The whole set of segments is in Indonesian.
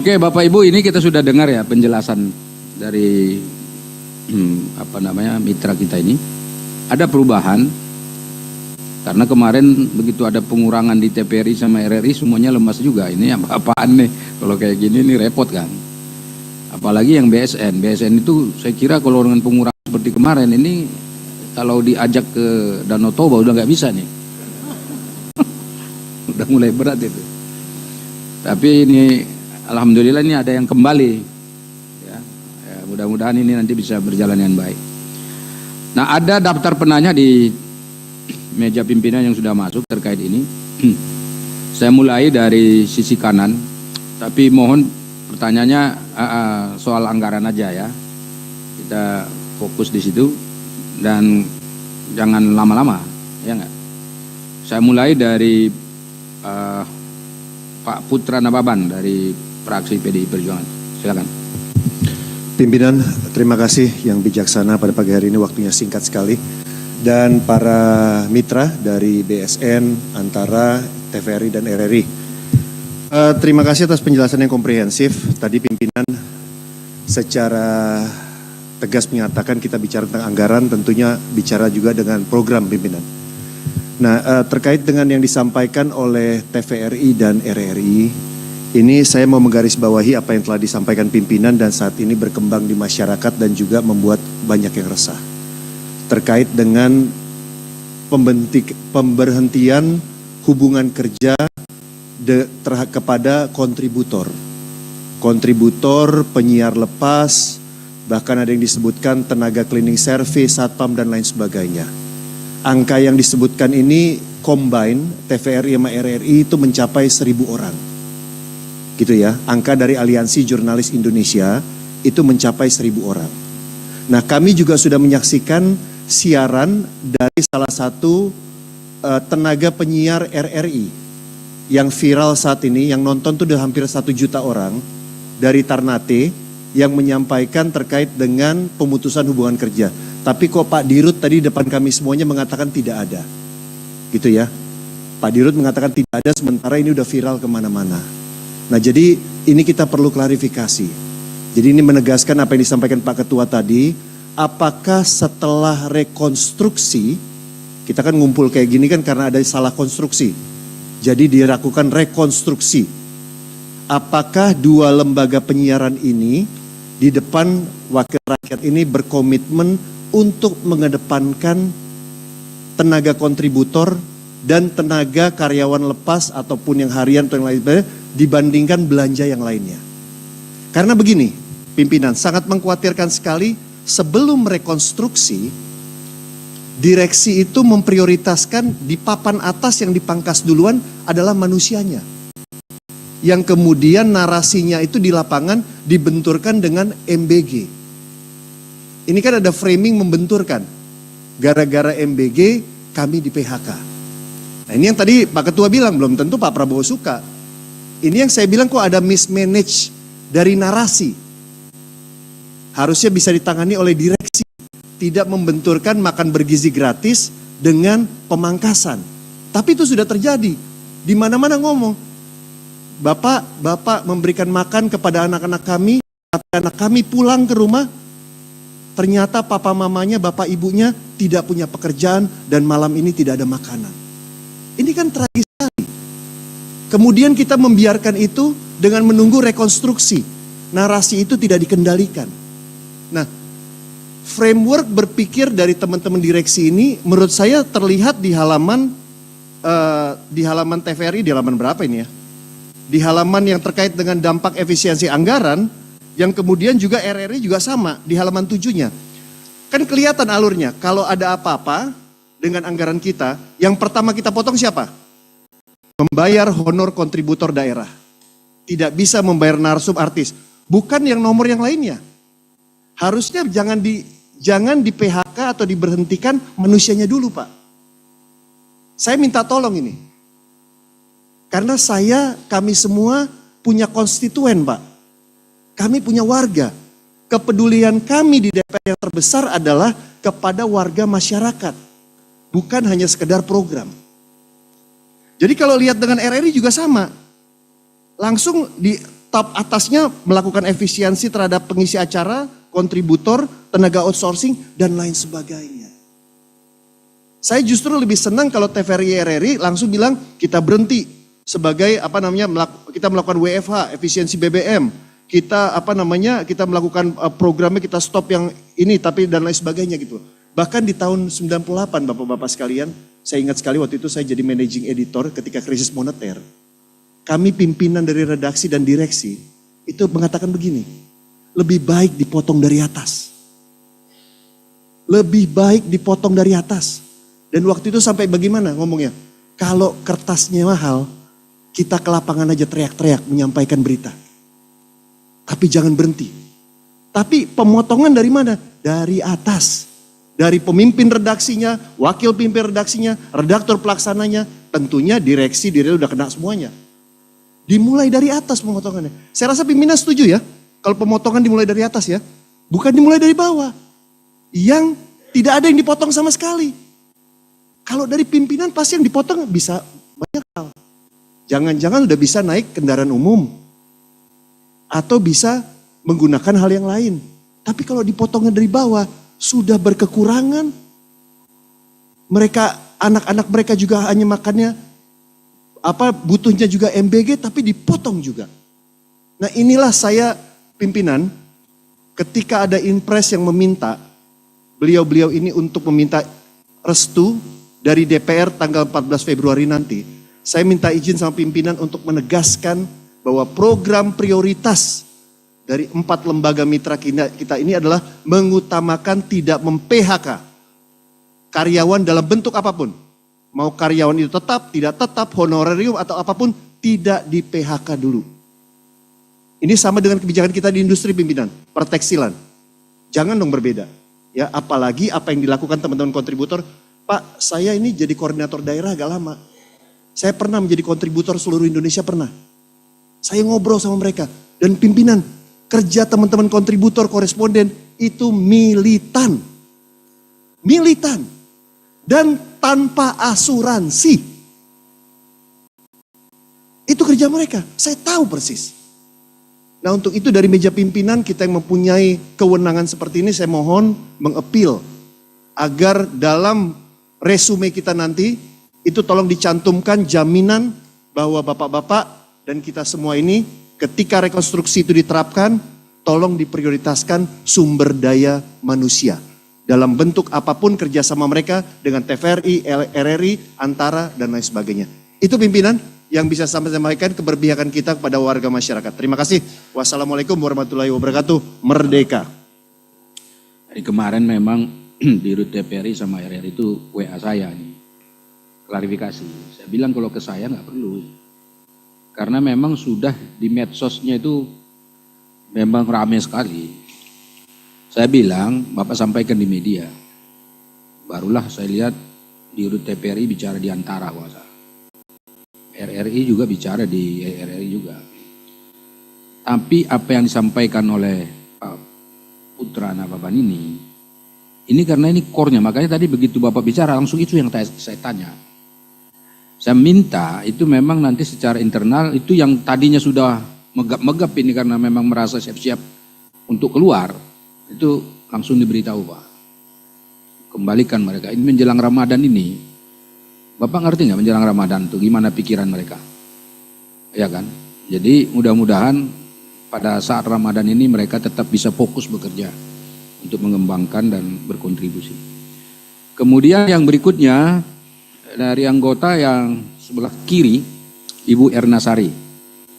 Oke, Bapak Ibu, ini kita sudah dengar ya penjelasan dari mitra kita ini. Ada perubahan karena kemarin begitu ada pengurangan di TVRI sama RRI semuanya lemas juga. Ini apaan nih? Kalau kayak gini ini repot kan. Apalagi yang BSN. BSN itu saya kira kalau dengan pengurangan seperti kemarin ini kalau diajak ke Danau Toba udah nggak bisa nih. Udah mulai berat itu. Tapi ini alhamdulillah ini ada yang kembali, ya mudah-mudahan ini nanti bisa berjalan dengan baik. Nah, ada daftar penanya di meja pimpinan yang sudah masuk terkait ini. Saya mulai dari sisi kanan, tapi mohon pertanyaannya soal anggaran aja ya. Kita fokus di situ dan jangan lama-lama, ya nggak? Saya mulai dari Pak Putra Nababan dari fraksi PDI Perjuangan. Silakan. Pimpinan, terima kasih yang bijaksana pada pagi hari ini, waktunya singkat sekali. Dan para mitra dari BSN, Antara, TVRI dan RRI. Terima kasih atas penjelasan yang komprehensif. Tadi pimpinan secara tegas menyatakan kita bicara tentang anggaran, tentunya bicara juga dengan program pimpinan. Nah, terkait dengan yang disampaikan oleh TVRI dan RRI, ini saya mau menggarisbawahi apa yang telah disampaikan pimpinan dan saat ini berkembang di masyarakat dan juga membuat banyak yang resah. Terkait dengan pemberhentian hubungan kerja kepada kontributor. Kontributor, penyiar lepas, bahkan ada yang disebutkan tenaga cleaning service, satpam dan lain sebagainya. Angka yang disebutkan ini combine TVRI sama RRI itu mencapai 1.000 orang. Gitu ya, angka dari Aliansi Jurnalis Indonesia itu mencapai 1.000 orang. Nah, kami juga sudah menyaksikan siaran dari salah satu tenaga penyiar RRI yang viral saat ini, yang nonton tuh udah hampir 1 juta orang dari Ternate yang menyampaikan terkait dengan pemutusan hubungan kerja. Tapi kok Pak Dirut tadi depan kami semuanya mengatakan tidak ada. Gitu ya. Pak Dirut mengatakan tidak ada sementara ini udah viral kemana-mana. Nah, jadi ini kita perlu klarifikasi. Jadi ini menegaskan apa yang disampaikan Pak Ketua tadi. Apakah setelah rekonstruksi, kita kan ngumpul kayak gini kan karena ada salah konstruksi. Jadi dilakukan rekonstruksi. Apakah 2 lembaga penyiaran ini di depan wakil rakyat ini berkomitmen untuk mengedepankan tenaga kontributor dan tenaga karyawan lepas ataupun yang harian atau yang lain dibandingkan belanja yang lainnya. Karena begini, pimpinan sangat mengkhawatirkan sekali sebelum rekonstruksi, direksi itu memprioritaskan di papan atas yang dipangkas duluan adalah manusianya. Yang kemudian narasinya itu di lapangan dibenturkan dengan MBG. Ini kan ada framing membenturkan. Gara-gara MBG kami di PHK. Nah, ini yang tadi Pak Ketua bilang, belum tentu Pak Prabowo suka. Ini yang saya bilang kok ada mismanage dari narasi. Harusnya bisa ditangani oleh direksi. Tidak membenturkan makan bergizi gratis dengan pemangkasan. Tapi itu sudah terjadi. Di mana-mana ngomong. Bapak memberikan makan kepada anak-anak kami. Tapi anak kami pulang ke rumah. Ternyata papa mamanya, bapak ibunya tidak punya pekerjaan dan malam ini tidak ada makanan. Ini kan tragis sekali. Kemudian kita membiarkan itu dengan menunggu rekonstruksi. Narasi itu tidak dikendalikan. Nah, framework berpikir dari teman-teman direksi ini menurut saya terlihat di halaman TVRI, di halaman berapa ini ya? Di halaman yang terkait dengan dampak efisiensi anggaran, yang kemudian juga RRI juga sama di halaman 7-nya. Kan kelihatan alurnya, kalau ada apa-apa dengan anggaran kita, yang pertama kita potong siapa? Membayar honor kontributor daerah. Tidak bisa membayar narsum artis. Bukan yang nomor yang lainnya. Harusnya jangan di PHK atau diberhentikan manusianya dulu, Pak. Saya minta tolong ini. Karena kami semua punya konstituen, Pak. Kami punya warga. Kepedulian kami di DPR yang terbesar adalah kepada warga masyarakat. Bukan hanya sekedar program. Jadi kalau lihat dengan RRI juga sama. Langsung staf atasnya melakukan efisiensi terhadap pengisi acara, kontributor, tenaga outsourcing, dan lain sebagainya. Saya justru lebih senang kalau TVRI RRI langsung bilang kita berhenti sebagai kita melakukan WFH, efisiensi BBM, kita kita melakukan programnya, kita stop yang ini tapi dan lain sebagainya gitu. Bahkan di tahun 98 Bapak-bapak sekalian, saya ingat sekali waktu itu saya jadi managing editor ketika krisis moneter. Kami pimpinan dari redaksi dan direksi itu mengatakan begini, lebih baik dipotong dari atas. Lebih baik dipotong dari atas. Dan waktu itu sampai bagaimana ngomongnya? Kalau kertasnya mahal, kita ke lapangan aja teriak-teriak menyampaikan berita. Tapi jangan berhenti. Tapi pemotongan dari mana? Dari atas. Dari pemimpin redaksinya, wakil pemimpin redaksinya, redaktor pelaksananya, tentunya direksi udah kena semuanya. Dimulai dari atas pemotongannya. Saya rasa pimpinan setuju ya, kalau pemotongan dimulai dari atas ya. Bukan dimulai dari bawah. Yang tidak ada yang dipotong sama sekali. Kalau dari pimpinan pasti yang dipotong bisa banyak hal. Jangan-jangan udah bisa naik kendaraan umum. Atau bisa menggunakan hal yang lain. Tapi kalau dipotongnya dari bawah, sudah berkekurangan. Anak-anak mereka juga hanya makannya, butuhnya juga MBG tapi dipotong juga. Nah inilah saya pimpinan, ketika ada impres yang meminta, beliau-beliau ini untuk meminta restu dari DPR tanggal 14 Februari nanti. Saya minta izin sama pimpinan untuk menegaskan bahwa program prioritas dari 4 lembaga mitra kita ini adalah mengutamakan tidak mem-PHK karyawan dalam bentuk apapun. Mau karyawan itu tetap, tidak tetap, honorarium atau apapun, tidak di-PHK dulu. Ini sama dengan kebijakan kita di industri pimpinan, pertekstilan. Jangan dong berbeda. Ya, apalagi apa yang dilakukan teman-teman kontributor. Pak, saya ini jadi koordinator daerah agak lama. Saya pernah menjadi kontributor seluruh Indonesia, pernah. Saya ngobrol sama mereka. Dan pimpinan, kerja teman-teman kontributor, koresponden, itu militan. Militan. Dan tanpa asuransi. Itu kerja mereka, saya tahu persis. Nah untuk itu dari meja pimpinan kita yang mempunyai kewenangan seperti ini, saya mohon mengappeal agar dalam resume kita nanti itu tolong dicantumkan jaminan bahwa bapak-bapak dan kita semua ini ketika rekonstruksi itu diterapkan, tolong diprioritaskan sumber daya manusia. Dalam bentuk apapun kerjasama mereka dengan TVRI, RRI, Antara dan lain sebagainya. Itu pimpinan yang bisa sampai sampaikan keberpihakan kita kepada warga masyarakat. Terima kasih. Wassalamualaikum warahmatullahi wabarakatuh. Merdeka. Hari kemarin memang di Rut TVRI sama RRI itu WA saya nih. Klarifikasi. Saya bilang kalau ke saya nggak perlu. Karena memang sudah di medsosnya itu memang ramai sekali. Saya bilang, Bapak sampaikan di media. Barulah saya lihat di Rut TVRI bicara di Antara kuasa. RRI juga bicara di RRI juga. Tapi apa yang disampaikan oleh Pak Putra Nababan ini karena ini core-nya. Makanya tadi begitu Bapak bicara langsung itu yang saya tanya. Saya minta itu memang nanti secara internal itu yang tadinya sudah megap-megap ini karena memang merasa siap-siap untuk keluar. Itu langsung diberitahu Pak. Kembalikan mereka. Ini menjelang Ramadan ini. Bapak ngerti nggak menjelang Ramadan itu gimana pikiran mereka? Ya kan? Jadi mudah-mudahan pada saat Ramadan ini mereka tetap bisa fokus bekerja. Untuk mengembangkan dan berkontribusi. Kemudian yang berikutnya dari anggota yang sebelah kiri, Ibu Erna Sari.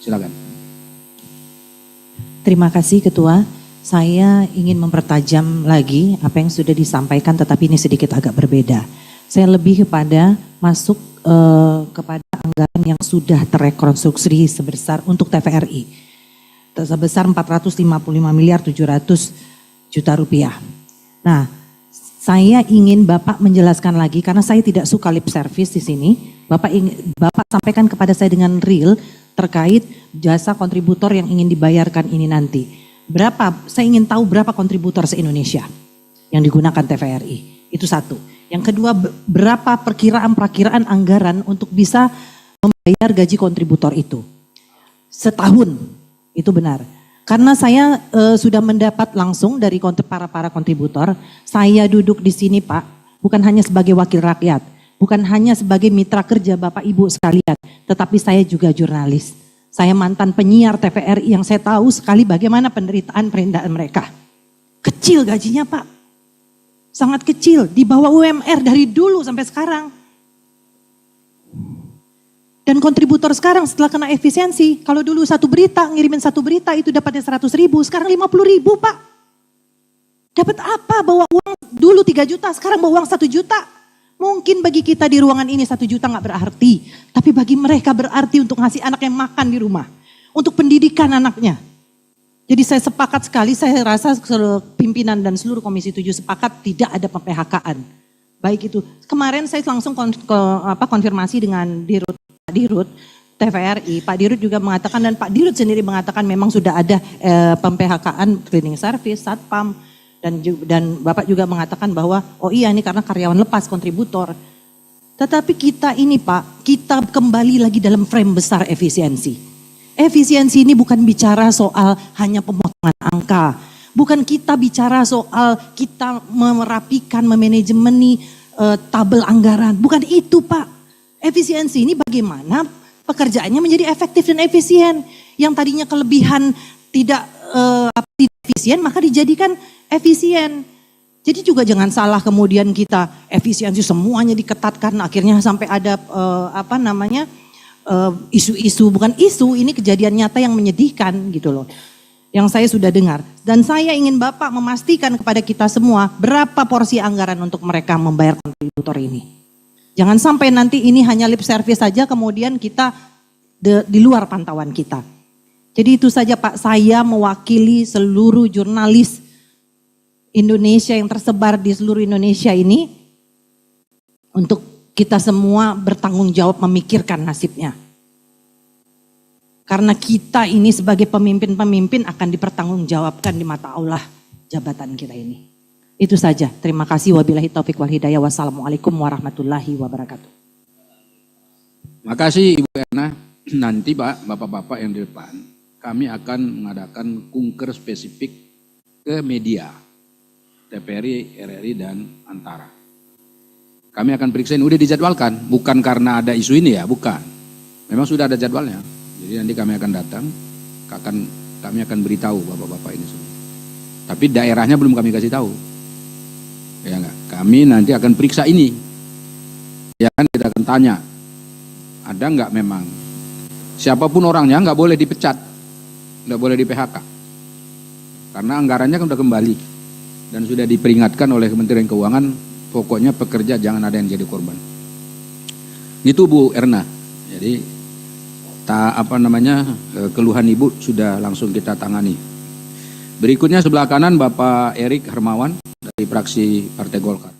Silakan. Terima kasih Ketua. Saya ingin mempertajam lagi apa yang sudah disampaikan tetapi ini sedikit agak berbeda. Saya lebih kepada masuk kepada anggaran yang sudah terrekonstruksi sebesar untuk TVRI. Sebesar 455 miliar 700 juta rupiah. Nah, saya ingin Bapak menjelaskan lagi karena saya tidak suka lip service di sini. Bapak sampaikan kepada saya dengan real terkait jasa kontributor yang ingin dibayarkan ini nanti. Saya ingin tahu berapa kontributor se-Indonesia yang digunakan TVRI. Itu satu. Yang kedua, berapa perkiraan anggaran untuk bisa membayar gaji kontributor itu. Setahun, Itu benar. Karena saya sudah mendapat langsung dari para kontributor, saya duduk di sini Pak, bukan hanya sebagai wakil rakyat, bukan hanya sebagai mitra kerja Bapak Ibu sekalian, tetapi saya juga jurnalis. Saya mantan penyiar TVRI yang saya tahu sekali bagaimana penderitaan mereka. Kecil gajinya Pak, sangat kecil, di bawah UMR dari dulu sampai sekarang. Dan kontributor sekarang setelah kena efisiensi, kalau dulu ngirimin satu berita itu dapatnya 100.000, sekarang 50.000 Pak. Dapat apa? Bawa uang dulu 3 juta, sekarang bawa uang 1 juta. Mungkin bagi kita di ruangan ini 1 juta gak berarti, tapi bagi mereka berarti untuk ngasih anaknya makan di rumah, untuk pendidikan anaknya. Jadi saya sepakat sekali, saya rasa pimpinan dan seluruh Komisi 7 sepakat tidak ada PPHK-an. Baik itu, kemarin saya langsung konfirmasi dengan Pak Dirut TVRI, Pak Dirut juga mengatakan dan Pak Dirut sendiri mengatakan memang sudah ada PPHK-an cleaning service, satpam dan Bapak juga mengatakan bahwa oh iya ini karena karyawan lepas kontributor. Tetapi kita ini Pak, kita kembali lagi dalam frame besar efisiensi. Efisiensi ini bukan bicara soal hanya pemotongan angka, bukan kita bicara soal kita merapikan, memanajemeni tabel anggaran, bukan itu Pak. Efisiensi ini bagaimana pekerjaannya menjadi efektif dan efisien. Yang tadinya kelebihan tidak efisien maka dijadikan efisien. Jadi juga jangan salah kemudian kita efisiensi semuanya diketatkan akhirnya sampai ada isu-isu, bukan isu, ini kejadian nyata yang menyedihkan gitu loh. Yang saya sudah dengar. Dan saya ingin Bapak memastikan kepada kita semua berapa porsi anggaran untuk mereka membayar kontributor ini. Jangan sampai nanti ini hanya lip service saja kemudian kita di luar pantauan kita. Jadi itu saja Pak, saya mewakili seluruh jurnalis Indonesia yang tersebar di seluruh Indonesia ini untuk kita semua bertanggung jawab memikirkan nasibnya. Karena kita ini sebagai pemimpin-pemimpin akan dipertanggungjawabkan di mata Allah jabatan kita ini. Itu saja. Terima kasih. Wabillahi taufik wal hidayah. Wassalamualaikum warahmatullahi wabarakatuh. Makasih Ibu Erna. Nanti Pak, Bapak-Bapak yang di depan, kami akan mengadakan kunker spesifik ke media. TVRI, RRI, dan Antara. Kami akan periksain, udah dijadwalkan. Bukan karena ada isu ini ya, bukan. Memang sudah ada jadwalnya. Jadi nanti kami akan datang, kami akan beritahu Bapak-Bapak ini semua. Tapi daerahnya belum kami kasih tahu. Ya enggak, kami nanti akan periksa ini. Ya kan kita akan tanya, ada enggak memang siapapun orangnya enggak boleh dipecat, enggak boleh di PHK. Karena anggarannya kan sudah kembali dan sudah diperingatkan oleh Kementerian Keuangan, pokoknya pekerja jangan ada yang jadi korban. Itu Bu Erna. Jadi keluhan Ibu sudah langsung kita tangani. Berikutnya sebelah kanan Bapak Erik Hermawan dari fraksi Partai Golkar.